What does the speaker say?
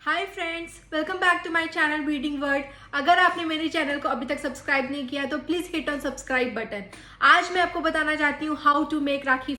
Hi friends, welcome back to my channel beading world. अगर आपने मेरे चैनल को अभी तक सब्सक्राइब नहीं किया तो please hit on subscribe button. आज मैं आपको बताना चाहती हूँ हाउ टू मेक राखी।